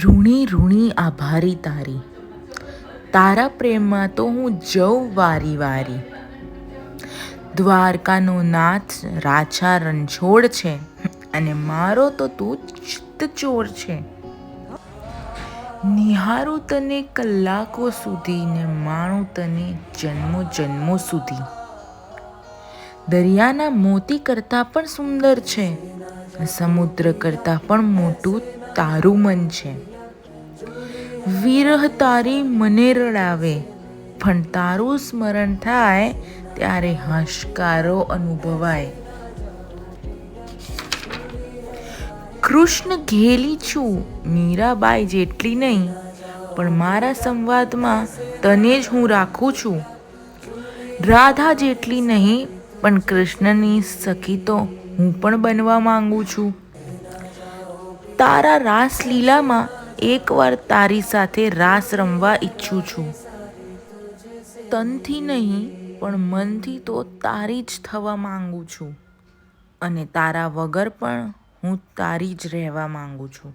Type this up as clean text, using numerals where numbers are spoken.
ઋણી ઋણી આભારી તારી, તારા પ્રેમમાં તો હું જઉં વારી વારી. દ્વારકાનો નાથ રાછા રણછોડ છે, અને મારો તો તું ચિત્તચોર છે. નિહારું તને કલાકો સુધી ને માણું તને જન્મો જન્મો સુધી. દરિયાના મોતી કરતાં પણ સુંદર છે, સમુદ્ર કરતાં પણ મોટું તારું મન છે. વિરહ તારી મને રડાવે, પણ તારું સ્મરણ થાય ત્યારે હાશકારો અનુભવાય. કૃષ્ણ ઘેલી છું મીરાબાઈ જેટલી નહીં, પણ મારા સંવાદમાં તને જ હું રાખું છું. રાધા જેટલી નહીં, પણ કૃષ્ણની સખી તો હું પણ બનવા માંગુ છું. તારા રાસલીલામાં એકવાર તારી સાથે રાસ રમવા ઈચ્છું છું. તનથી નહીં પણ મનથી તો તારી જ થવા માંગુ છું, અને તારા વગર પણ હું તારી જ રહેવા માંગુ છું.